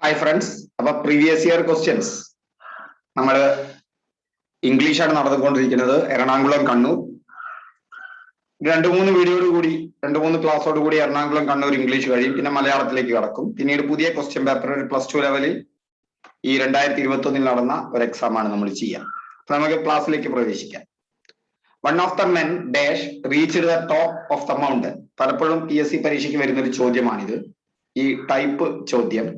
Hi friends. അപ്പൊ previous year questions നമ്മൾ ഇംഗ്ലീഷാണ് നടന്നുകൊണ്ടിരിക്കുന്നത്. എറണാകുളം, കണ്ണൂർ. രണ്ട് മൂന്ന് ക്ലാസ്സോട് കൂടി എറണാകുളം, കണ്ണൂർ ഇംഗ്ലീഷ് കഴിയും. പിന്നെ മലയാളത്തിലേക്ക് കടക്കും. പിന്നീട് പുതിയ ക്വസ്റ്റ്യൻ പേപ്പർ +2 ലെവലിൽ ഈ 2021 നടന്ന ഒരു എക്സാം ആണ് നമ്മൾ ചെയ്യുക. അപ്പൊ നമുക്ക് ക്ലാസ്സിലേക്ക് പ്രവേശിക്കാം. One of the men dash reached the top of the mountain. പലപ്പോഴും PSC പരീക്ഷയ്ക്ക് വരുന്ന ഒരു ചോദ്യമാണിത്, ഈ ടൈപ്പ് ചോദ്യം.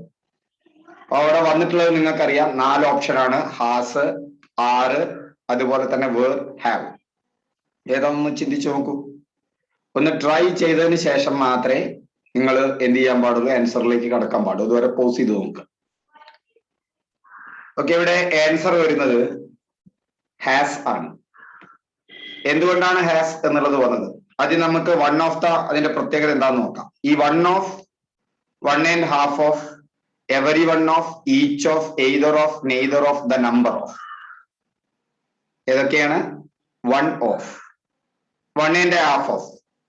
അവിടെ വന്നിട്ടുള്ളത് നിങ്ങൾക്കറിയാം, 4 ഓപ്ഷനാണ്: ഹാസ്, ആറ്, അതുപോലെ തന്നെ വേർ, ഹാവ്. ഏതാണെന്ന് ചിന്തിച്ചു നോക്കൂ. ഒന്ന് ട്രൈ ചെയ്തതിന് ശേഷം മാത്രമേ നിങ്ങൾ എന്ത് ചെയ്യാൻ പാടുള്ളൂ, ആൻസറിലേക്ക് കടക്കാൻ പാടുള്ളൂ. ഇതുവരെ പോസ് ചെയ്ത് നോക്കുക. ഓക്കെ, ഇവിടെ ആൻസർ വരുന്നത് ഹാസ് ആണ്. എന്തുകൊണ്ടാണ് ഹാസ് എന്നുള്ളത് വന്നത്? ആദ്യം നമുക്ക് അതിന്റെ പ്രത്യേകത എന്താണെന്ന് നോക്കാം. ഈ 1 of, 1 and half of, every one of, each of, either of, neither of, the number of. ഏതൊക്കെയാണ്? 1 of, 1 and half of,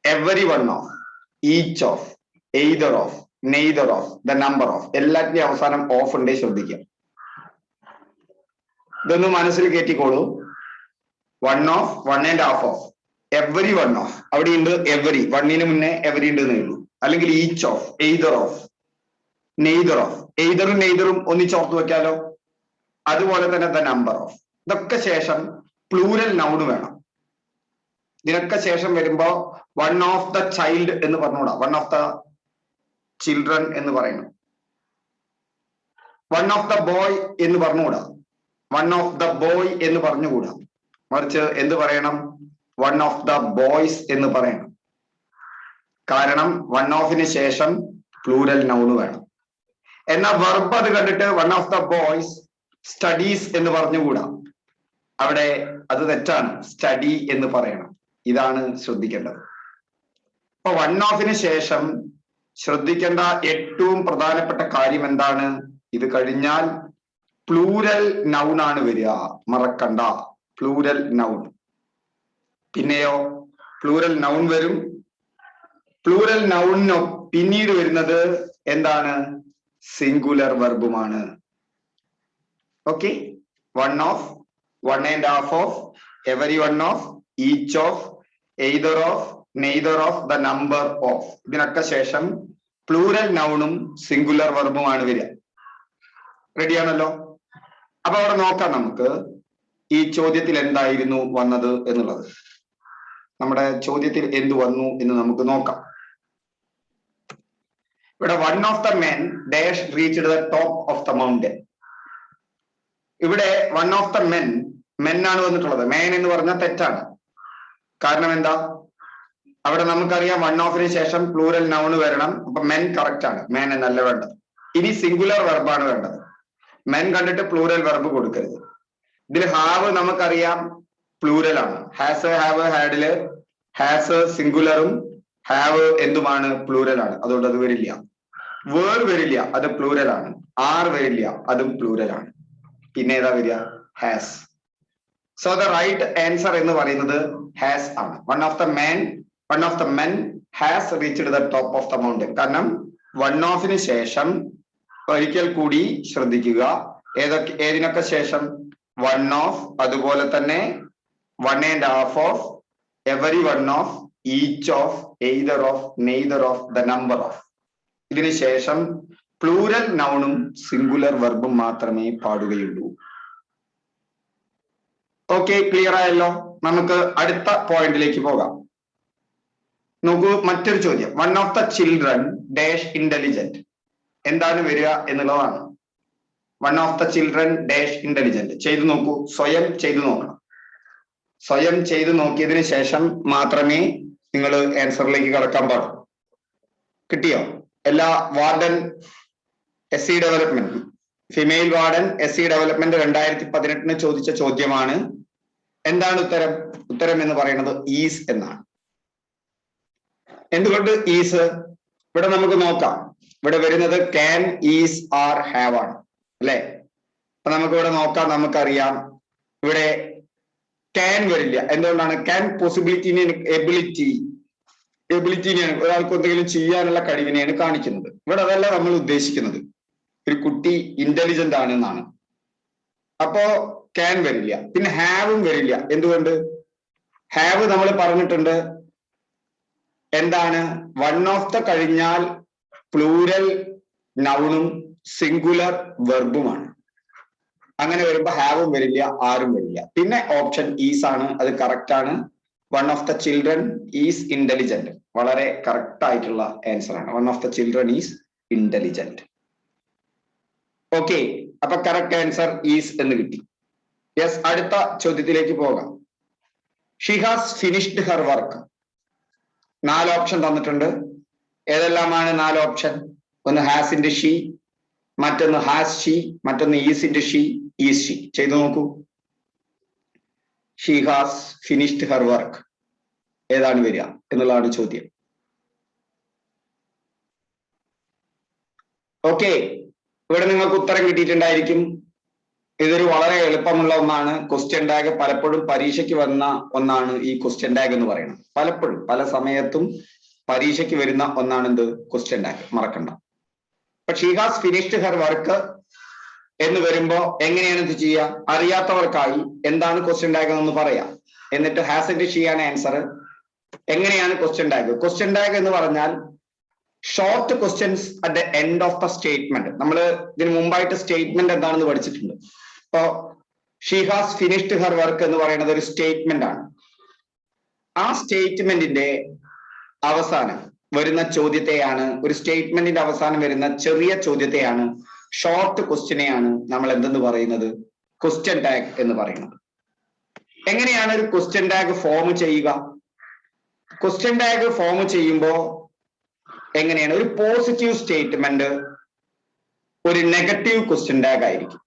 every one of, each of, either of, neither of, the number of. എല്ലാത്തിന്റെയും അവസാനം of ഉണ്ടേ ശ്രദ്ധിക്കുക. ഇതൊന്ന് മനസ്സിൽ കയറ്റിക്കോളൂ. 1 of, 1 and half of, every one of, അവിടെ ഉണ്ട് every, 1ന് മുന്നേ every ഉണ്ട് എന്നേ ഉള്ളൂ. അല്ലെങ്കിൽ each of, either of, neither of. എയ്തറും നെയ്തറും ഒന്നിച്ചോർത്ത് വെക്കാലോ. അതുപോലെ തന്നെ ദ നമ്പർ ഓഫ്. ഇതൊക്കെ ശേഷം പ്ലൂരൽ നൗൺ വേണം. ഇതിനൊക്കെ ശേഷം വരുമ്പോ 1 ഓഫ് ദ ചൈൽഡ് എന്ന് പറഞ്ഞുകൂടാ, 1 ഓഫ് ദ ചിൽഡ്രൻ എന്ന് പറയണം. 1 ഓഫ് ദ ബോയ് എന്ന് പറഞ്ഞുകൂടാ, 1 ഓഫ് ദ ബോയ് എന്ന് പറഞ്ഞുകൂടാ. മറിച്ച് എന്ത് പറയണം? 1 ഓഫ് ദ ബോയ്സ് എന്ന് പറയണം. കാരണം 1 ഓഫിന് ശേഷം പ്ലൂരൽ നൗൺ വേണം. എന്നാൽ വെർബ് അത് കണ്ടിട്ട് 1 ഓഫ് ദ ബോയ്സ് സ്റ്റഡീസ് എന്ന് പറഞ്ഞുകൂടാ. അവിടെ അത് തെറ്റാണ്, സ്റ്റഡി എന്ന് പറയണം. ഇതാണ് ശ്രദ്ധിക്കേണ്ടത്. അപ്പൊ 1 ഓഫിന് ശേഷം ശ്രദ്ധിക്കേണ്ട ഏറ്റവും പ്രധാനപ്പെട്ട കാര്യം എന്താണ്? ഇത് കഴിഞ്ഞാൽ പ്ലൂരൽ നൗൺ ആണ് വരിക, മറക്കണ്ട. Plural noun. പിന്നെയോ പ്ലൂരൽ നൗൺ വരും. പ്ലൂരൽ നൗണിനോ പിന്നീട് വരുന്നത് എന്താണ്? സിംഗുലർ വെർബുമാണ്. Okay, 1 of, 1 and half of, every one of, each of, either of, neither of, the number of. ഇതിനൊക്കെ ശേഷം പ്ലൂരൽ നൗണും സിംഗുലർ വെർബുമാണ് വരിക. റെഡിയാണല്ലോ? അപ്പൊ അവിടെ നോക്കാം നമുക്ക് ഈ ചോദ്യത്തിൽ എന്തായിരുന്നു വന്നത് എന്നുള്ളത്. നമ്മുടെ ചോദ്യത്തിൽ എന്ത് വന്നു എന്ന് നമുക്ക് നോക്കാം. ഇവിടെ 1 of the men dash reached the top of the mountain. ഇവിടെ 1 ഓഫ് ദ മെൻ ആണ് വന്നിട്ടുള്ളത്. മേൻ എന്ന് പറഞ്ഞാൽ തെറ്റാണ്. കാരണം എന്താ? അവിടെ നമുക്കറിയാം 1 ഓഫിന് ശേഷം പ്ലൂരൽ നൗൺ വരണം. അപ്പൊ മെൻ കറക്റ്റ് ആണ്, മേൻ എന്നല്ല വേണ്ടത്. ഇനി സിംഗുലർ വെർബാണ് വേണ്ടത്. മെൻ കണ്ടിട്ട് പ്ലൂരൽ വെർബ് കൊടുക്കരുത്. ഇതിൽ ഹാവ് നമുക്കറിയാം പ്ലൂരൽ ആണ്. ഹാസ്, ഹാവ്, ഹാഡില് ഹാസ് സിംഗുലറും ഹാവ് എന്തുമാണ്? പ്ലൂരൽ ആണ്. അതുകൊണ്ട് അത് വരില്ല. വേർ വരില്ല, അത് പ്ലൂരൽ ആണ്. ആർ വരില്ല, അതും പ്ലൂരൽ ആണ്. പിന്നെ ഏതാ വരിക? Has. So the right answer എന്ന് പറയുന്നത് ഹാസ് ആണ്. 1 of the men has reached the top of the mountain. കാരണം 1 ഓഫിന് ശേഷം ഒരിക്കൽ കൂടി ശ്രദ്ധിക്കുക, ഏതിനൊക്കെ ശേഷം? 1 ഓഫ്, അതുപോലെ തന്നെ 1 and half of, every one of, each of, either of, neither of, the number of. ഇതിന് ശേഷം പ്ലൂരൽ നൗണും സിംഗുലർ വെർബും മാത്രമേ പാടുകയുള്ളൂ. ഓക്കെ, ക്ലിയർ ആയല്ലോ? നമുക്ക് അടുത്ത പോയിന്റിലേക്ക് പോകാം. നോക്കൂ, മറ്റൊരു ചോദ്യം. 1 of the children dash intelligent. എന്താണ് വരിക എന്നുള്ളതാണ്. 1 of the children dash intelligent. ചെയ്തു നോക്കൂ, സ്വയം ചെയ്തു നോക്കണം. സ്വയം ചെയ്തു നോക്കിയതിന് ശേഷം മാത്രമേ നിങ്ങൾ ആൻസറിലേക്ക് കടക്കാൻ പാടുള്ളൂ. കിട്ടിയോ? എല്ലാ warden SC development, female warden SC development 2018 ചോദിച്ച ചോദ്യമാണ്. എന്താണ് ഉത്തരം? ഉത്തരം എന്ന് പറയുന്നത് ഈസ് എന്നാണ്. എന്തുകൊണ്ട് ഈസ്? ഇവിടെ നമുക്ക് നോക്കാം. ഇവിടെ വരുന്നത് ക്യാൻ, ഈസ്, ആർ, ഹാവ് ആണ് അല്ലെ? അപ്പൊ നമുക്ക് ഇവിടെ നോക്കാം. നമുക്കറിയാം ഇവിടെ ക്യാൻ വരില്ല. എന്തുകൊണ്ടാണ്? ക്യാൻ പോസിബിലിറ്റിനെ, എബിലിറ്റിനെയാണ്, ഒരാൾക്ക് എന്തെങ്കിലും ചെയ്യാനുള്ള കഴിവിനെയാണ് കാണിക്കുന്നത്. ഇവിടെ അതല്ല നമ്മൾ ഉദ്ദേശിക്കുന്നത്. ഒരു കുട്ടി ഇന്റലിജന്റ് ആണ് എന്നാണ്. അപ്പോ ക്യാൻ വരില്ല. പിന്നെ ഹാവും വരില്ല. എന്തുകൊണ്ട്? ഹാവ് നമ്മൾ പറഞ്ഞിട്ടുണ്ട് എന്താണ്, വൺ ഓഫ് ദ കഴിഞ്ഞാൽ പ്ലൂരൽ നൗണും സിംഗുലർ വെർബുമാണ്. അങ്ങനെ വരുമ്പോ ഹാവും വരില്ല, ആരും വരില്ല. പിന്നെ ഓപ്ഷൻ ഈസ് ആണ്, അത് കറക്റ്റ് ആണ്. One of the children is intelligent, വളരെ കറക്റ്റ് ആയിട്ടുള്ള ആൻസർ ആണ്. One of the children is intelligent. Okay, അപ്പൊ കറക്റ്റ് ആൻസർ ഈസ് എന്ന് കിട്ടി. യെസ്, അടുത്ത ചോദ്യത്തിലേക്ക് പോകാം. She has finished her work. 4 option തന്നിട്ടുണ്ട്. ഏതെല്ലാമാണ് 4 ഓപ്ഷൻ? ഒന്ന് ഹാസിന്റെ ഷീ, മറ്റൊന്ന് ഹാസ് ഷീ, മറ്റൊന്ന് ഈസിന്റെ ഷീ, ഈസ് ഷീ. ചെയ്തു നോക്കൂ. She has finished her work ഏതാണ് വരിക എന്നുള്ളതാണ് ചോദ്യം. ഓക്കെ, ഇവിടെ നിങ്ങൾക്ക് ഉത്തരം കിട്ടിയിട്ടുണ്ടായിരിക്കും. ഇതൊരു വളരെ എളുപ്പമുള്ള ഒന്നാണ്. ക്വസ്റ്റ്യൻ ടാഗ് പലപ്പോഴും പരീക്ഷയ്ക്ക് വന്ന ഒന്നാണ് ഈ ക്വസ്റ്റ്യൻ ടാഗ് എന്ന് പറയുന്നത്. പലപ്പോഴും പല സമയത്തും പരീക്ഷയ്ക്ക് വരുന്ന ഒന്നാണ് എന്ത്? Question tag. മറക്കണ്ട. അപ്പൊ she has finished her work എന്ന് വരുമ്പോ എങ്ങനെയാണ് ഇത് ചെയ്യുക? അറിയാത്തവർക്കായി എന്താണ് ക്വസ്റ്റ്യൻ ടാഗ് എന്ന് പറയാം. എന്നിട്ട് ഹാസിന്റെ ഷീ ആണ് ആൻസർ. എങ്ങനെയാണ് ക്വസ്റ്റ്യൻ ടാഗ്? ക്വസ്റ്റ്യൻ ടാഗ് എന്ന് പറഞ്ഞാൽ short questions at the end of the statement. നമ്മൾ ഇതിന് മുമ്പായിട്ട് സ്റ്റേറ്റ്മെന്റ് എന്താണെന്ന് പഠിച്ചിട്ടുണ്ട്. ഇപ്പോ she has finished her work എന്ന് പറയുന്നത് ഒരു സ്റ്റേറ്റ്മെന്റ് ആണ്. ആ സ്റ്റേറ്റ്മെന്റിന്റെ അവസാനം വരുന്ന ചോദ്യത്തെയാണ്, ഒരു സ്റ്റേറ്റ്മെന്റിന്റെ അവസാനം വരുന്ന ചെറിയ ചോദ്യത്തെയാണ്, ഷോർട്ട് ക്വസ്റ്റ്യനെയാണ് നമ്മൾ എന്തെന്ന് പറയുന്നത്? ക്വസ്റ്റ്യൻ ടാഗ് എന്ന് പറയുന്നത്. എങ്ങനെയാണ് ഒരു ക്വസ്റ്റ്യൻ ടാഗ് ഫോം ചെയ്യുക? ക്വസ്റ്റ്യൻ ടാഗ് ഫോം ചെയ്യുമ്പോൾ എങ്ങനെയാണ്? ഒരു പോസിറ്റീവ് സ്റ്റേറ്റ്മെന്റ് ഒരു നെഗറ്റീവ് ക്വസ്റ്റ്യൻ ടാഗ് ആയിരിക്കും.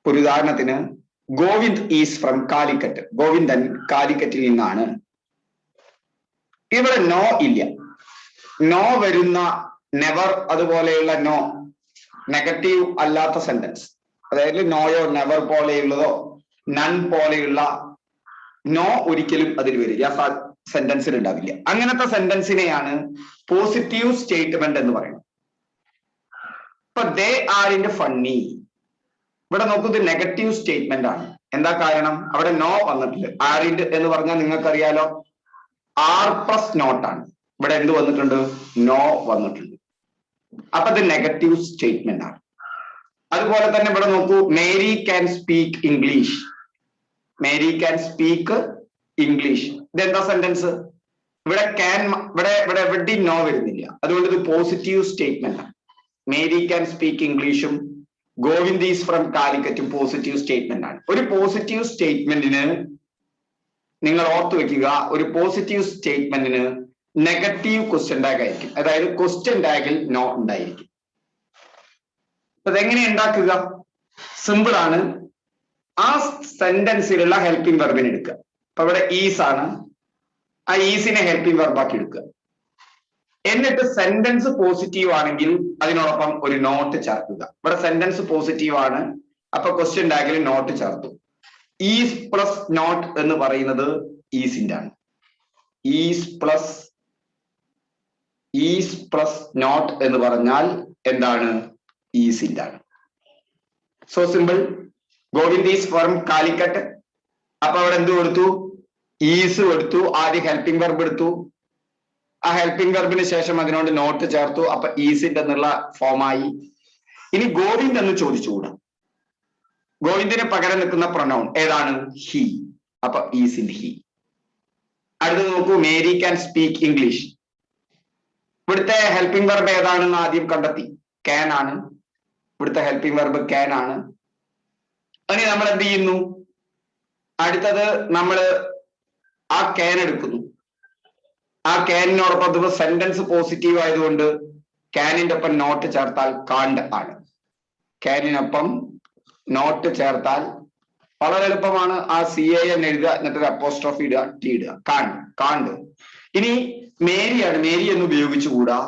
ഒരു ഉദാഹരണത്തിന്, ഗോവിന്ദ് ഈസ് ഫ്രം കാലിക്കറ്റ്. ഗോവിന്ദൻ കാലിക്കറ്റിൽ നിന്നാണ്. ഇവിടെ നോ ഇല്ല. നോ വരുന്ന നെവർ അതുപോലെയുള്ള നോ നെഗറ്റീവ് അല്ലാത്ത സെന്റൻസ്, അതായത് നോയോ നെവർ പോലെയുള്ളതോ നൺ പോലെയുള്ള നോ ഒരിക്കലും അതിൽ വരില്ല, സെന്റൻസിൽ ഉണ്ടാവില്ല. അങ്ങനത്തെ സെന്റൻസിനെയാണ് പോസിറ്റീവ് സ്റ്റേറ്റ്മെന്റ് എന്ന് പറയുന്നത്. ഇപ്പൊ ദേ ആർ ഇൻ ഫണ്ണി, ഇവിടെ നോക്കൂ, ഇത് നെഗറ്റീവ് സ്റ്റേറ്റ്മെന്റ് ആണ്. എന്താ കാരണം? അവിടെ നോ വന്നിട്ടില്ല. ആറിൻഡ് എന്ന് പറഞ്ഞാൽ നിങ്ങൾക്കറിയാലോ ആർ പ്ലസ് നോട്ട് ആണ്. ഇവിടെ എന്ത് വന്നിട്ടുണ്ട്? നോ വന്നിട്ടുണ്ട്. അപ്പൊ ഇത് നെഗറ്റീവ് സ്റ്റേറ്റ്മെന്റ് ആണ്. അതുപോലെ തന്നെ ഇവിടെ നോക്കൂ, Mary can speak English. Mary can speak English. ഇതെന്താ സെന്റൻസ്? ഇവിടെ ക്യാൻ, ഇവിടെ എവിടെയും നോ വരുന്നില്ല. അതുകൊണ്ട് ഇത് പോസിറ്റീവ് സ്റ്റേറ്റ്മെന്റ് ആണ്. മേരി ക്യാൻ സ്പീക്ക് ഇംഗ്ലീഷും ഗോവിന്ദ് ഈസ് ഫ്രം കാലിക്കറ്റും പോസിറ്റീവ് സ്റ്റേറ്റ്മെന്റ് ആണ്. ഒരു പോസിറ്റീവ് സ്റ്റേറ്റ്മെന്റിന് നിങ്ങൾ ഓർത്തു വെക്കുക, ഒരു പോസിറ്റീവ് സ്റ്റേറ്റ്മെന്റിന് നെഗറ്റീവ് ക്വസ്റ്റ്യൻ ടാഗ് ആയിരിക്കും. അതായത് ക്വസ്റ്റ്യൻ ടാഗിൽ നോ ഉണ്ടായിരിക്കും. അതെങ്ങനെ ഉണ്ടാക്കുക? സിമ്പിൾ ആണ്. ആ സെന്റൻസിലുള്ള ഹെൽപ്പിംഗ് വെർബിനെ എടുക്കുക. അപ്പൊ ഇവിടെ ഈസ് ആണ്, ആ ഈസിനെ ഹെൽപ്പിംഗ് വെർബാക്കി എടുക്കുക. എന്നിട്ട് സെന്റൻസ് പോസിറ്റീവ് ആണെങ്കിൽ അതിനോടൊപ്പം ഒരു നോട്ട് ചേർക്കുക. ഇവിടെ സെന്റൻസ് പോസിറ്റീവ് ആണ്, അപ്പൊ ക്വസ്റ്റ്യൻ ടാഗിൽ നോട്ട് ചേർത്തു. ഈസ് പ്ലസ് നോട്ട് എന്ന് പറയുന്നത് ഈസിന്റെ ആണ്. ഈസ് പ്ലസ് നോട്ട് എന്ന് പറഞ്ഞാൽ എന്താണ്? ഈസിന്റെ ആണ്. So simple. Govind is from Calicut. അപ്പൊ അവിടെ എന്ത് കൊടുത്തു? ഈസ് കൊടുത്തു. ആദ്യം ഹെൽപ്പിംഗ് വെർബ് എടുത്തു. ആ ഹെൽപ്പിംഗ് വെർബിന് ശേഷം അതിനോട് നോട്ട് ചേർത്തു. അപ്പൊ ഈസിന്റെ എന്നുള്ള ഫോമായി. ഇനി ഗോവിന്ദ് എന്ന് ചോദിച്ചുകൂടാ. ഗോവിന്ദിന് പകരം നിൽക്കുന്ന പ്രൊനൗൺ ഏതാണ്? ഹി. അപ്പൊ ഈസിന്റെ ഹി. അടുത്ത് നോക്കൂ, മേരി ക്യാൻ സ്പീക്ക് ഇംഗ്ലീഷ്. ഇവിടുത്തെ ഹെൽപ്പിംഗ് വെർബ് ഏതാണെന്ന് ആദ്യം കണ്ടെത്തി. ക്യാൻ ആണ്. ഇവിടുത്തെ ഹെൽപ്പിംഗ് വെർബ് ക്യാൻ ആണ്. ഇനി നമ്മൾ എന്ത് ചെയ്യുന്നു? അടുത്തത് നമ്മൾ ആ ക്യാൻ എടുക്കുന്നു. ആ ക്യാനിനോടൊപ്പം സെന്റൻസ് പോസിറ്റീവ് ആയതുകൊണ്ട് ക്യാനിന്റെ ഒപ്പം നോട്ട് ചേർത്താൽ കാണ്ട് ആണ്. ക്യാനിനൊപ്പം നോട്ട് ചേർത്താൽ വളരെ എളുപ്പമാണ്. ആ CAN എഴുതുക, എന്നിട്ട് അപ്പോസ്ട്രോഫി ഇടുക, ടി ഇടുക. കാണ്ട്. ഇനി മേരിയാണ്. മേരി എന്ന് ഉപയോഗിച്ചുകൂടാ.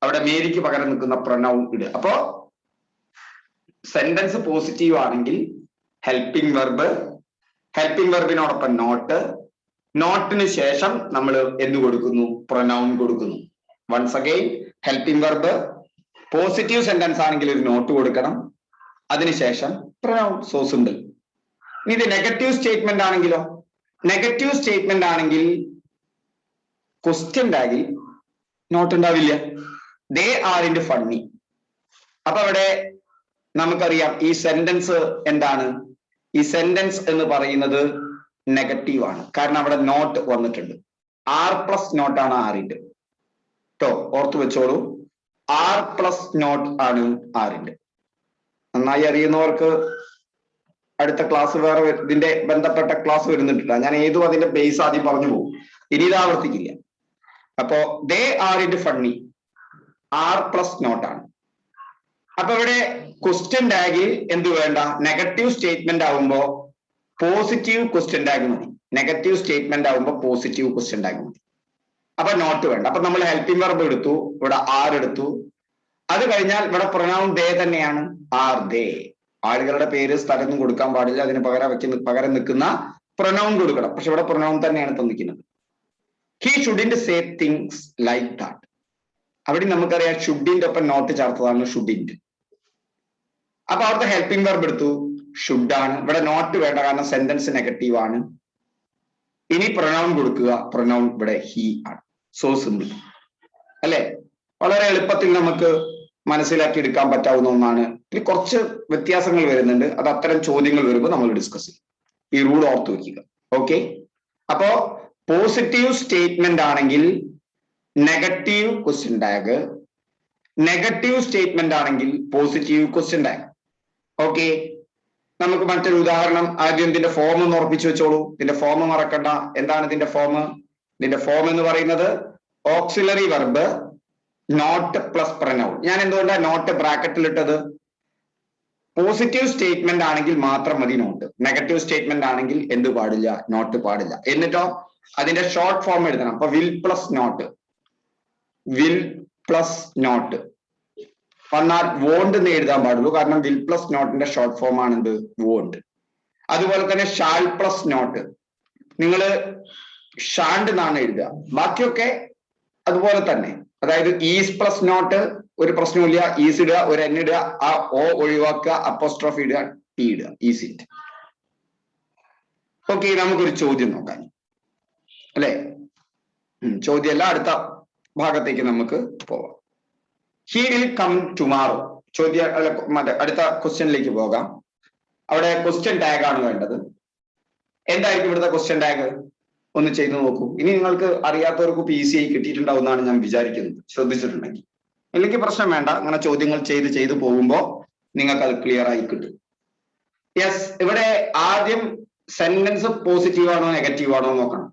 അവിടെ മേരിക്ക് പകരം നിൽക്കുന്ന പ്രൊനൗൺ ഇടുക. അപ്പോ സെന്റൻസ് പോസിറ്റീവ് ആണെങ്കിൽ ഹെൽപ്പിംഗ് വെർബിനോടൊപ്പം നോട്ട്, നോട്ടിന് ശേഷം നമ്മൾ എന്ത് കൊടുക്കുന്നു? പ്രൊനൗൺ കൊടുക്കുന്നു. Once again, helping verb, positive sentence ആണെങ്കിൽ ഒരു നോട്ട് കൊടുക്കണം, അതിനുശേഷം പ്രൊനൗൺ. So simple. ഇനി ഇത് നെഗറ്റീവ് സ്റ്റേറ്റ്മെന്റ് ആണെങ്കിലോ? നെഗറ്റീവ് സ്റ്റേറ്റ്മെന്റ് ആണെങ്കിൽ ക്വസ്റ്റ്യൻ ടാഗിൽ നോട്ട് ഉണ്ടാവില്ല. ദേ ആർ ഇൻ ഫണ്ണി. അപ്പൊ അവിടെ നമുക്കറിയാം ഈ സെന്റൻസ് എന്താണ്? ഈ സെന്റൻസ് എന്ന് പറയുന്നത് നെഗറ്റീവ് ആണ്, കാരണം അവിടെ നോട്ട് വന്നിട്ടുണ്ട്. ആർ പ്ലസ് നോട്ടാണ് ആറിന്റെ കേട്ടോ, ഓർത്തു വെച്ചോളൂ. ആർ പ്ലസ് നോട്ട് ആണ് ആറിന്റെ. നന്നായി അറിയുന്നവർക്ക് അടുത്ത ക്ലാസ് വേറെ ഇതിന്റെ ബന്ധപ്പെട്ട ക്ലാസ് വരുന്നുണ്ട്. ഞാൻ ഏതും അതിന്റെ ബേസ് ആദ്യം പറഞ്ഞു പോകും, ഇനി ഇത് ആവർത്തിക്കില്ല. അപ്പോ they are in funny, are plus not ആണ്. അപ്പൊ ഇവിടെ ക്വസ്റ്റ്യൻ ടാഗിൽ എന്ത് വേണ്ട? നെഗറ്റീവ് സ്റ്റേറ്റ്മെന്റ് ആവുമ്പോ പോസിറ്റീവ് ക്വസ്റ്റ്യൻ ടാഗ് മതി. നെഗറ്റീവ് സ്റ്റേറ്റ്മെന്റ് ആവുമ്പോ പോസിറ്റീവ് ക്വസ്റ്റ്യൻ ടാഗ് മതി. അപ്പൊ നോട്ട് വേണ്ട. അപ്പൊ നമ്മൾ ഹെൽപ്പിംഗ് വെർബ് എടുത്തു, ഇവിടെ ആർ എടുത്തു. അത് കഴിഞ്ഞാൽ ഇവിടെ പ്രൊനൗൺ ദേ തന്നെയാണ്, ആർ ദേ. ആളുകളുടെ പേര് സ്ഥലമൊന്നും കൊടുക്കാൻ പാടില്ല, അതിന് പകരം നിൽക്കുന്ന പ്രൊനൗൺ കൊടുക്കണം. പക്ഷെ ഇവിടെ പ്രൊനൗൺ തന്നെയാണ് തന്നിരിക്കുന്നത്. He shouldn't say things like that. അവിടെ നമുക്കറിയാം ഷുഡിന്റെ ഒപ്പം നോട്ട് ചേർത്തതാണ് ഷുഡിന്റ്. അപ്പൊ അവിടുത്തെ ഹെൽപ്പിംഗ് വെർബ് എടുത്തു, ഷുഡ് ആണ്. ഇവിടെ നോട്ട് വേണ്ട, കാരണം സെന്റൻസ് നെഗറ്റീവ് ആണ്. ഇനി പ്രൊനൗൺ കൊടുക്കുക, പ്രൊനൗൺ ഇവിടെ ഹി ആണ്. സോ സിമ്പിൾ അല്ലെ? വളരെ എളുപ്പത്തിൽ നമുക്ക് മനസ്സിലാക്കി എടുക്കാൻ പറ്റാവുന്ന ഒന്നാണ്. ഇനി കുറച്ച് വ്യത്യാസങ്ങൾ വരുന്നുണ്ട്, അത് അത്തരം ചോദ്യങ്ങൾ വരുമ്പോൾ നമ്മൾ ഡിസ്കസ് ചെയ്യും. ഈ റൂൾ ഓർത്ത് വെക്കുക. ഓക്കെ, അപ്പോ പോസിറ്റീവ് സ്റ്റേറ്റ്മെന്റ് ആണെങ്കിൽ negative question tag, negative statement ആണെങ്കിൽ പോസിറ്റീവ് ക്വസ്റ്റ്യൻ ടാഗ്. ഓക്കെ, നമുക്ക് മറ്റൊരു ഉദാഹരണം. ആദ്യം ഇതിന്റെ ഫോം ഒന്ന് ഉറപ്പിച്ചു വെച്ചോളൂ. ഇതിന്റെ ഫോം മറക്കണ്ട. എന്താണ് ഇതിന്റെ ഫോം? ഇതിന്റെ ഫോം എന്ന് പറയുന്നത് auxiliary verb not plus pronoun. ഞാൻ എന്തുകൊണ്ടാണ് നോട്ട് ബ്രാക്കറ്റിൽ ഇട്ടത്? പോസിറ്റീവ് സ്റ്റേറ്റ്മെന്റ് ആണെങ്കിൽ മാത്രം മതി നോട്ട്, നെഗറ്റീവ് സ്റ്റേറ്റ്മെന്റ് ആണെങ്കിൽ എന്ത് പാടില്ല? നോട്ട് പാടില്ല. എന്നിട്ടോ അതിന്റെ ഷോർട്ട് ഫോം എഴുതണം. അപ്പൊ will plus not, will plus not വന്നാൽ വോണ്ട് എന്ന് എഴുതാൻ പാടുള്ളൂ, കാരണം വിൽ പ്ലസ് നോട്ടിന്റെ ഷോർട്ട് ഫോം ആണ് എന്ത്? വോണ്ട്. അതുപോലെ തന്നെ ഷാൽ പ്ലസ് നോട്ട്, നിങ്ങൾ ഷാണ്ട് എന്നാണ് എഴുതുക. ബാക്കിയൊക്കെ അതുപോലെ തന്നെ. അതായത് ഈസ് പ്ലസ് നോട്ട് ഒരു പ്രശ്നമില്ല, ഈസ് ഇടുക, ഒരു എൻ ഇടുക, ആ ഓ ഒഴിവാക്കുക, അപ്പോസ്ട്രോഫി ഇടുക, ടി ഇടുക, ഈസി. ഓക്കെ, നമുക്കൊരു ചോദ്യം നോക്കാൻ അല്ലെ? ചോദ്യമല്ല, അടുത്ത ഭാഗത്തേക്ക് നമുക്ക് പോവാം. He will come tomorrow. ചോദ്യം അല്ല, മറ്റേ അടുത്ത ക്വസ്റ്റ്യനിലേക്ക് പോകാം. അവിടെ ക്വസ്റ്റ്യൻ ടാഗ് ആണ് വേണ്ടത്. എന്തായിരിക്കും ഇവിടുത്തെ ക്വസ്റ്റ്യൻ ടാഗ്? ഒന്ന് ചെയ്തു നോക്കൂ. ഇനി നിങ്ങൾക്ക് അറിയാത്തവർക്ക് ഈസി ആയി കിട്ടിയിട്ടുണ്ടാവും എന്നാണ് ഞാൻ വിചാരിക്കുന്നത്, ശ്രദ്ധിച്ചിട്ടുണ്ടെങ്കിൽ. അല്ലെങ്കിൽ പ്രശ്നം വേണ്ട, അങ്ങനെ ചോദ്യങ്ങൾ ചെയ്ത് പോകുമ്പോൾ നിങ്ങൾക്ക് അത് ക്ലിയർ ആയി കിട്ടും. യെസ്, ഇവിടെ ആദ്യം സെന്റൻസ് പോസിറ്റീവ് ആണോ നെഗറ്റീവ് ആണോ നോക്കണം.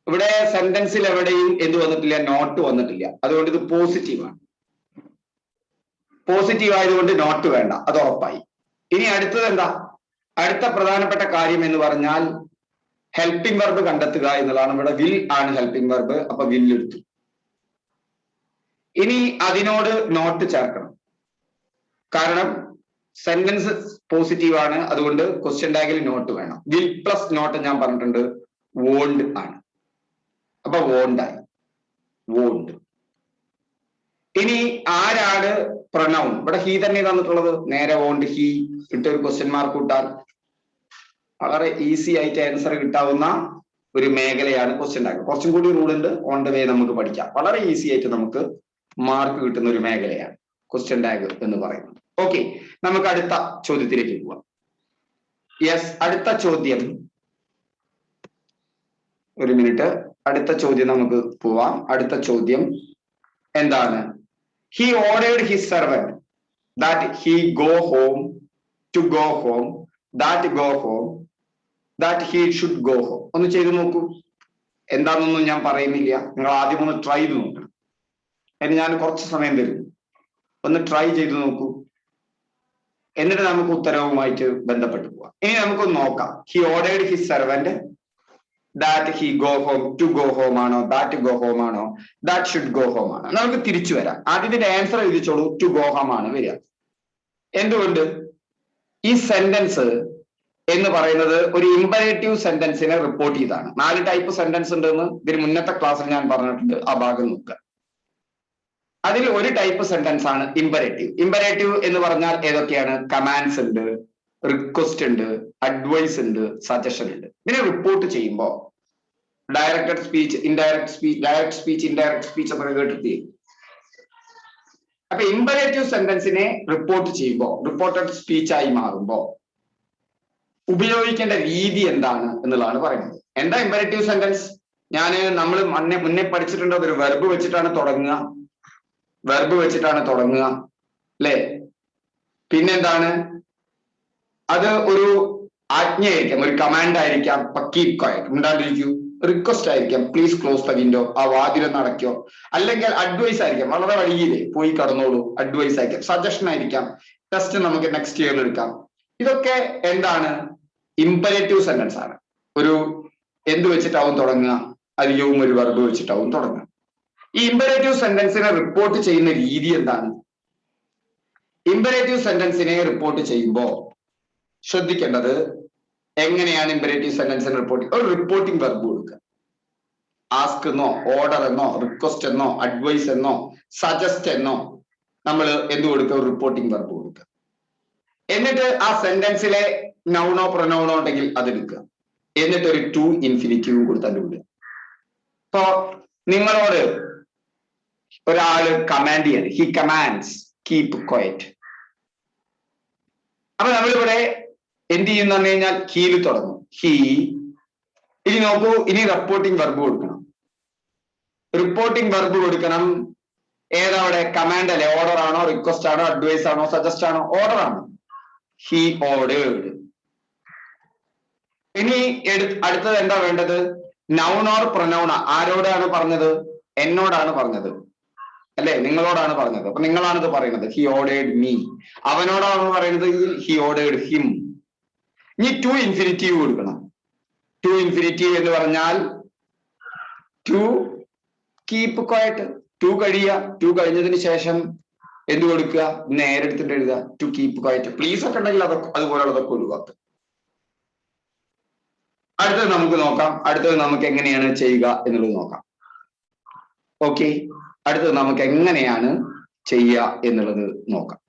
ഇവിടെ സെന്റൻസിൽ എവിടെയും എന്ത് വന്നിട്ടില്ല? നോട്ട് വന്നിട്ടില്ല. അതുകൊണ്ട് ഇത് പോസിറ്റീവ് ആണ്. പോസിറ്റീവ് ആയതുകൊണ്ട് നോട്ട് വേണ്ട, അത് ഉറപ്പായി. ഇനി അടുത്തത് എന്താ? അടുത്ത പ്രധാനപ്പെട്ട കാര്യം എന്ന് പറഞ്ഞാൽ ഹെൽപ്പിംഗ് വെർബ് കണ്ടെത്തുക എന്നുള്ളതാണ്. ഇവിടെ വിൽ ആണ് ഹെൽപ്പിംഗ് വെർബ്, അപ്പൊ വിൽ എടുത്തു. ഇനി അതിനോട് നോട്ട് ചേർക്കണം, കാരണം സെന്റൻസ് പോസിറ്റീവ് ആണ്, അതുകൊണ്ട് ക്വസ്റ്റ്യൻ ടാഗിൽ നോട്ട് വേണം. വിൽ പ്ലസ് നോട്ട് ഞാൻ പറഞ്ഞിട്ടുണ്ട്, വോണ്ട് ആണ്. അപ്പൊ വോണ്ടായി, വോണ്ട്. ഇനി ആരാണ് പ്രൊനൗൺ? ഇവിടെ ഹി തന്നെ തന്നിട്ടുള്ളത്. നേരെ വോണ്ട് ഹി ഇട്ടൊരു ക്വസ്റ്റ്യൻ മാർക്ക് ഇട്ടാൽ വളരെ ഈസി ആയിട്ട് ആൻസർ കിട്ടാവുന്ന ഒരു മേഖലയാണ് ക്വസ്റ്റ്യൻ ടാഗ്. കുറച്ചും കൂടി റൂൾ ഉണ്ട്, ഓൺ ദ വേ നമുക്ക് പഠിക്കാം. വളരെ ഈസി ആയിട്ട് നമുക്ക് മാർക്ക് കിട്ടുന്ന ഒരു മേഖലയാണ് ക്വസ്റ്റ്യൻ ടാഗ് എന്ന് പറയുന്നത്. ഓക്കെ, നമുക്ക് അടുത്ത ചോദ്യത്തിലേക്ക് പോവാം. യെസ്, അടുത്ത ചോദ്യം, ഒരു മിനിറ്റ്, അടുത്ത ചോദ്യം നമുക്ക് പോവാം. അടുത്ത ചോദ്യം എന്താണ്? He ordered his servant that he go home to go home, that go home, that he should go home. ഒന്ന് ചെയ്തു നോക്കൂ. എന്താണെന്നൊന്നും ഞാൻ പറയുന്നില്ല, നിങ്ങൾ ആദ്യം ഒന്ന് ട്രൈ ചെയ്ത് നോക്കണം. അതിന് ഞാൻ കുറച്ച് സമയം തരും, ഒന്ന് ട്രൈ ചെയ്ത് നോക്കൂ. എന്നിട്ട് നമുക്ക് ഉത്തരവുമായിട്ട് ബന്ധപ്പെട്ട് പോവാം. ഇനി നമുക്കൊന്ന് നോക്കാം. He ordered his servant that he go home, to go home ആണോ, ദാറ്റ് ഗോ ഹോം ആണോ, ദാറ്റ് ഷുഡ് ഗോ ഹോം ആണോ? നമുക്ക് തിരിച്ചു വരാം. ആദ്യം ഇതിന്റെ ആൻസർ എഴുതിച്ചോളൂ. ടു ഗോ ഹോം ആണ് വരിക. എന്തുകൊണ്ട്? ഈ സെന്റൻസ് എന്ന് പറയുന്നത് ഒരു ഇമ്പറേറ്റീവ് സെന്റൻസിനെ റിപ്പോർട്ട് ചെയ്താണ്. 4 ടൈപ്പ് സെന്റൻസ് ഉണ്ടെന്ന് ഇതിന് മുന്നത്തെ ക്ലാസ്സിൽ ഞാൻ പറഞ്ഞിട്ടുണ്ട്, ആ ഭാഗം നോക്കുക. അതിൽ ഒരു ടൈപ്പ് സെന്റൻസ് ആണ് ഇമ്പരേറ്റീവ്. ഇമ്പരേറ്റീവ് എന്ന് പറഞ്ഞാൽ ഏതൊക്കെയാണ്? കമാൻഡ്സ് ഉണ്ട്, റിക്വസ്റ്റ് ഉണ്ട്, അഡ്വൈസ് ഉണ്ട്, സജഷൻ ഉണ്ട്. ഇതിനെ റിപ്പോർട്ട് ചെയ്യുമ്പോൾ directed speech, indirect speech, direct speech, indirect speech എന്നൊക്കെ കേട്ടിട്ട്. അപ്പൊ ഇമ്പരേറ്റീവ് സെന്റൻസിനെ റിപ്പോർട്ട് ചെയ്യുമ്പോൾ, റിപ്പോർട്ടഡ് സ്പീച്ച് ആയി മാറുമ്പോൾ ഉപയോഗിക്കേണ്ട രീതി എന്താണ് എന്നുള്ളതാണ് പറയുന്നത്. എന്താ ഇമ്പരേറ്റീവ് സെന്റൻസ്? നമ്മൾ മുന്നേ പഠിച്ചിട്ടുണ്ട്. അതൊരു വെർബ് വെച്ചിട്ടാണ് തുടങ്ങുക, വെർബ് വെച്ചിട്ടാണ് തുടങ്ങുക അല്ലെ? പിന്നെന്താണ്? അത് ഒരു ആജ്ഞയായിരിക്കാം, ഒരു കമാൻഡ് ആയിരിക്കാം. കീപ് ക്വയറ്റ്, ഉണ്ടാണ്ടിരിക്കൂ. റിക്വസ്റ്റ് ആയിരിക്കാം, പ്ലീസ് ക്ലോസ് ദ വിൻഡോ, ആ വാതിലൊന്ന് അടയ്ക്കോ. അല്ലെങ്കിൽ അഡ്വൈസ് ആയിരിക്കാം, വളരെ വഴിയില്ലേ, പോയി കടന്നോളൂ, അഡ്വൈസ് ആയിരിക്കാം. സജഷൻ ആയിരിക്കാം, ടെസ്റ്റ് നമുക്ക് നെക്സ്റ്റ് ഇയറിൽ എടുക്കാം. ഇതൊക്കെ എന്താണ്? ഇമ്പരേറ്റീവ് സെന്റൻസ് ആണ്. ഒരു എന്ത് വെച്ചിട്ടാവും തുടങ്ങുക? അധികവും ഒരു വെർബ് വെച്ചിട്ടാവും തുടങ്ങുക. ഈ ഇമ്പരേറ്റീവ് സെന്റൻസിനെ റിപ്പോർട്ട് ചെയ്യുന്ന രീതി എന്താണ്? ഇമ്പരേറ്റീവ് സെന്റൻസിനെ റിപ്പോർട്ട് ചെയ്യുമ്പോൾ ശ്രദ്ധിക്കേണ്ടത് എങ്ങനെയാണ് ഇമ്പരേറ്റീവ് സെന്റൻസിനെ റിപ്പോർട്ട്? ഒരു റിപ്പോർട്ടിംഗ് വെർബ് കൊടുക്കുക. ആസ്ക് എന്നോ, ഓർഡർ എന്നോ, റിക്വസ്റ്റ് എന്നോ, അഡ്വൈസ് എന്നോ, സജസ്റ്റ് എന്നോ നമ്മൾ എന്ത് കൊടുക്കുക? ഒരു റിപ്പോർട്ടിംഗ് വെർബ് കൊടുക്കുക. എന്നിട്ട് ആ സെന്റൻസിലെ നൗണോ പ്രൊനൗണോ ഉണ്ടെങ്കിൽ അതെടുക്കുക. എന്നിട്ട് ഒരു ടു ഇൻഫിനിറ്റീവ് കൊടുത്താൽ വിടുക. ഇപ്പോ നിങ്ങളോട് ഒരാള് കമാൻഡ് ചെയ്യാണ്, ഹി കമാൻഡ്സ് കീപ് ക്വയറ്റ്. അപ്പൊ നമ്മളിവിടെ എന്ത് ചെയ്യുന്ന പറഞ്ഞു കഴിഞ്ഞാൽ ഹീല് തുടങ്ങും, ഹീ. ഇനി നോക്കൂ, ഇനി റിപ്പോർട്ടിംഗ് വെർബ് കൊടുക്കണം. റിപ്പോർട്ടിംഗ് വെർബ് കൊടുക്കണം. ഏതവിടെ? കമാൻഡ് അല്ലേ? ഓർഡർ ആണോ, റിക്വസ്റ്റ് ആണോ, അഡ്വൈസ് ആണോ, സജസ്റ്റ് ആണോ? ഓർഡർ ആണ്. He ordered. ഇനി അടുത്തത് എന്താ വേണ്ടത്? Noun or pronoun. ആരോടാണ് പറഞ്ഞത്? എന്നോടാണ് പറഞ്ഞത് അല്ലെ? നിങ്ങളോടാണ് പറഞ്ഞത്. അപ്പൊ നിങ്ങളാണിത് പറയുന്നത്. He ordered me. അവനോടാണ് പറയുന്നത്. He ordered him. ഇനി ടു ഇൻഫിനിറ്റീവ് കൊടുക്കണം. ടു ഇൻഫിനിറ്റീവ് എന്ന് പറഞ്ഞാൽ ടു കീപ്പ് ക്വയറ്റ്. ടു കഴിയുക. ടു കഴിഞ്ഞതിന് ശേഷം എന്ത് കൊടുക്കുക? നേരെ എടുത്തിട്ട് എഴുതുക, ടു കീപ്പ് ക്വയറ്റ്. പ്ലീസ് ഒക്കെ ഉണ്ടെങ്കിൽ അതുപോലുള്ളതൊക്കെ ഒഴിവാക്കുക. അടുത്തത് നമുക്ക് നോക്കാം. അടുത്തത് നമുക്ക് എങ്ങനെയാണ് ചെയ്യുക എന്നുള്ളത് നോക്കാം. ഓക്കെ, അടുത്തത് നമുക്ക് എങ്ങനെയാണ് ചെയ്യുക എന്നുള്ളത് നോക്കാം.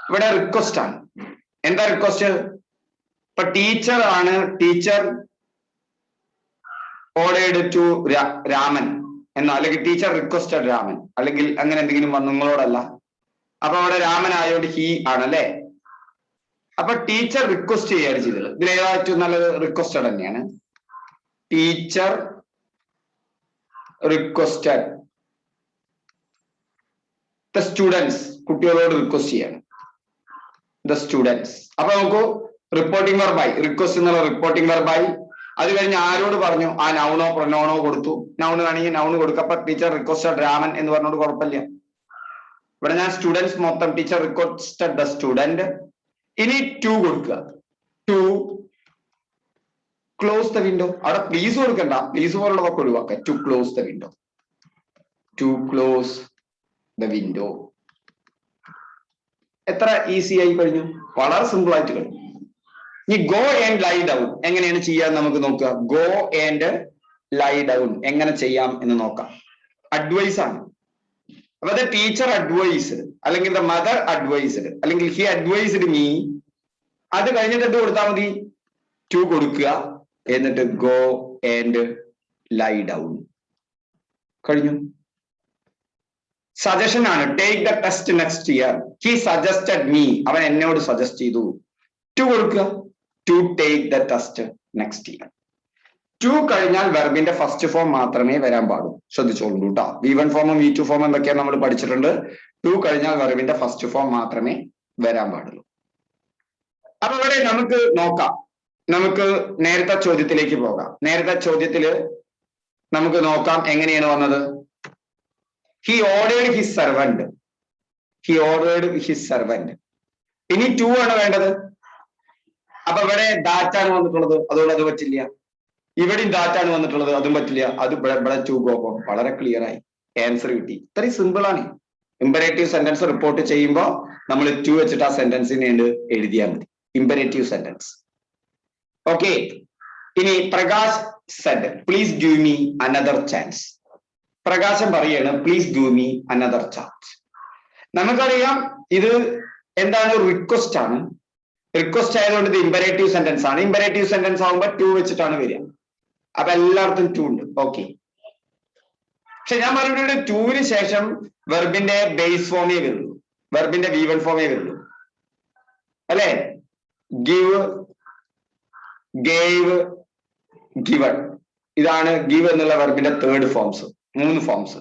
ഇവിടെ റിക്വസ്റ്റ് ആണ്. എന്താ റിക്വസ്റ്റ്? ഇപ്പൊ ടീച്ചർ ആണ്, ടീച്ചർ ഓർഡേർഡ് ടു രാമൻ എന്നോ, അല്ലെങ്കിൽ ടീച്ചർ റിക്വസ്റ്റഡ് രാമൻ, അല്ലെങ്കിൽ അങ്ങനെ എന്തെങ്കിലും വന്നു നിങ്ങളോടല്ല. അപ്പൊ അവിടെ രാമൻ ആയതുകൊണ്ട് ഹി ആണല്ലേ. അപ്പൊ ടീച്ചർ റിക്വസ്റ്റ് ചെയ്യാണ് ചെയ്തത്. ഇതിൽ ഏതാ ഏറ്റവും നല്ലത്? റിക്വസ്റ്റഡ് തന്നെയാണ്. Teacher requested the students. കുട്ടികളോട് റിക്വസ്റ്റ് ചെയ്യാണ് ദ സ്റ്റുഡൻസ്. അപ്പൊ നോക്കൂ, റിപ്പോർട്ടിംഗ് വെർബായി. റിക്വസ്റ്റ് എന്നുള്ള റിപ്പോർട്ടിംഗ് വെർബായി. അത് കഴിഞ്ഞ് ആരോട് പറഞ്ഞു? ആ നൗണോ പ്രൊനൗണോ കൊടുത്തു. നൗൺ ആണെങ്കിൽ നൗൺ കൊടുക്കുക. അപ്പൊ ടീച്ചർ റിക്വസ്റ്റഡ് രാമൻ എന്ന് പറഞ്ഞോണ്ട് കുഴപ്പമില്ല. ഇവിടെ ഞാൻ സ്റ്റുഡൻസ് മൊത്തം, ടീച്ചർ റിക്വസ്റ്റഡ് ദ സ്റ്റുഡന്റ്. ഇനി ടു കൊടുക്കുക. To close the window. അവിടെ പ്ലീസ് കൊടുക്കണ്ട, പ്ലീസ് പോലുള്ളതൊക്കെ ഒഴിവാക്കുക. To close the window. To close the window. എത്ര ഈസി ആയി കഴിഞ്ഞു, വളരെ സിമ്പിൾ ആയിട്ട് കഴിഞ്ഞു. ഇനി ഗോ ആൻഡ് ലൈ ഡൗൺ എങ്ങനെയാണ് ചെയ്യാൻ നമുക്ക് നോക്കുക. ഗോ ആൻഡ് ലൈ ഡൗൺ എങ്ങനെ ചെയ്യാം എന്ന് നോക്കാം. അഡ്വൈസ് ആണ്. അപ്പൊ ദ ടീച്ചർ അഡ്വൈസ്ഡ്, അല്ലെങ്കിൽ ദ മദർ അഡ്വൈസ്ഡ്, അല്ലെങ്കിൽ ഹി അഡ്വൈസ്ഡ് മീ. അത് കഴിഞ്ഞിട്ട് എന്ത് കൊടുത്താൽ മതി? ടു കൊടുക്കുക. എന്നിട്ട് ഗോ ആൻഡ് ലൈ ഡൗൺ. കഴിഞ്ഞു. സജഷൻ ആണ്. Take the test next year. He suggested me. അവൻ എന്നോട് സജസ്റ്റ് ചെയ്തു. ടു കൊടുക്കുക. To take the test next year. To കഴിഞ്ഞാൽ വെർബിന്റെ ഫസ്റ്റ് ഫോം മാത്രമേ വരാൻ പാടൂ. ശ്രദ്ധിച്ചോളൂ കേട്ടോ. V1 ഫോമും V2 ഫോമും എന്തൊക്കെയാണ് നമ്മൾ പഠിച്ചിട്ടുണ്ട്. ടു കഴിഞ്ഞാൽ വെർബിന്റെ ഫസ്റ്റ് ഫോം മാത്രമേ വരാൻ പാടുള്ളൂ. അപ്പൊ ഇവിടെ നമുക്ക് നോക്കാം. നമുക്ക് നേരത്തെ ചോദ്യത്തിലേക്ക് പോകാം. നേരത്തെ ചോദ്യത്തില് നമുക്ക് നോക്കാം എങ്ങനെയാണ് വന്നത്. He ordered his servant. He ordered his servant. ഇനി ടു ആണ് വേണ്ടത്. അപ്പൊ ഇവിടെ ദാറ്റാണ് വന്നിട്ടുള്ളത്, അതുകൊണ്ട് അത് പറ്റില്ല. ഇവിടെയും ദാറ്റാണ് വന്നിട്ടുള്ളത്, അതും പറ്റില്ല. അത് ഇവിടെ ടു പോകും. വളരെ ക്ലിയർ ആയി, ആൻസർ കിട്ടി. ഇത്രയും സിമ്പിൾ ആണ്. ഇമ്പരേറ്റീവ് സെന്റൻസ് റിപ്പോർട്ട് ചെയ്യുമ്പോൾ നമ്മൾ ടു വെച്ചിട്ട് ആ സെന്റൻസിനെ എഴുതിയാൽ മതി. Imperative sentence. ഓക്കെ. ഇനി Prakash said please give me another chance. പ്രകാശം പറയാണ് please give me another chance. നമുക്കറിയാം ഇത് എന്താണ്, റിക്വസ്റ്റ് ആണ്. റിക്വസ്റ്റ് ആയതുകൊണ്ട് ഇത് ഇമ്പരേറ്റീവ് സെന്റൻസ് ആണ്. ഇമ്പരേറ്റീവ് സെന്റൻസ് ആകുമ്പോൾ ടു വെച്ചിട്ടാണ് വരിക. അപ്പൊ എല്ലായിടത്തും ടു ഉണ്ട്. ഓക്കെ, പക്ഷെ ഞാൻ പറഞ്ഞിട്ടുണ്ട് ടൂവിന് ശേഷം വെർബിന്റെ ബേസ് ഫോമേ വരുള്ളൂ, വെർബിന്റെ V1 ഫോമേ വരുള്ളൂ അല്ലെ. ഗിവ്, ഗേവ്, ഗിവൺ, ഇതാണ് ഗിവ് എന്നുള്ള വെർബിന്റെ third forms, 3 forms.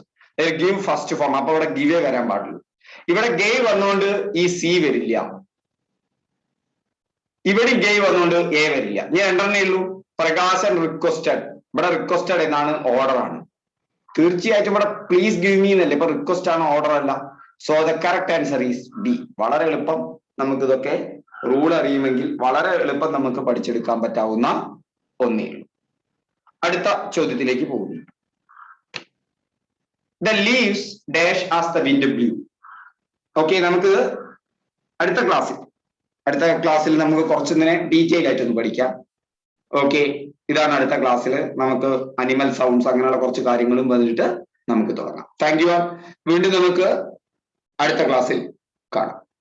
Give first form, അപ്പൊ ഇവിടെ ഗിവേ വരാൻ പാടുള്ളൂ. ഇവിടെ ഗേവ് വന്നുകൊണ്ട് ഈ സി വരില്ല, ഇവിടെ ഗേവ് വന്നുകൊണ്ട് എ വരില്ല. ഇനി രണ്ടെണ്ണേ ഉള്ളൂ. പ്രകാശൻ റിക്വസ്റ്റഡ്, ഇവിടെ റിക്വസ്റ്റഡ് എന്നാണ്, ഓർഡർ ആണ്. തീർച്ചയായിട്ടും ഇവിടെ പ്ലീസ് ഗിവ് മീ എന്നല്ലേ, ഇപ്പൊ റിക്വസ്റ്റ് ആണ്, ഓർഡർ അല്ല. So the correct answer is B. വളരെ എളുപ്പം, നമുക്ക് ഇതൊക്കെ റൂൾ അറിയുമെങ്കിൽ വളരെ എളുപ്പം നമുക്ക് പഠിച്ചെടുക്കാൻ പറ്റാവുന്ന ഒന്നേ ഉള്ളൂ. അടുത്ത ചോദ്യത്തിലേക്ക് പോകുന്നു. The leaves dash as the wind blue. Okay, നമുക്ക് അടുത്ത ക്ലാസ്സിൽ നമുക്ക് കുറച്ചൊന്നിനെ ഡീറ്റെയിൽ ആയിട്ടൊന്ന് പഠിക്കാം. ഓക്കെ, ഇതാണ് അടുത്ത ക്ലാസ്സിൽ നമുക്ക് അനിമൽ സൗണ്ട്സ് അങ്ങനെയുള്ള കുറച്ച് കാര്യങ്ങളും വന്നിട്ട് നമുക്ക് തുടങ്ങാം. Thank you. വീണ്ടും നമുക്ക് അടുത്ത ക്ലാസ്സിൽ കാണാം.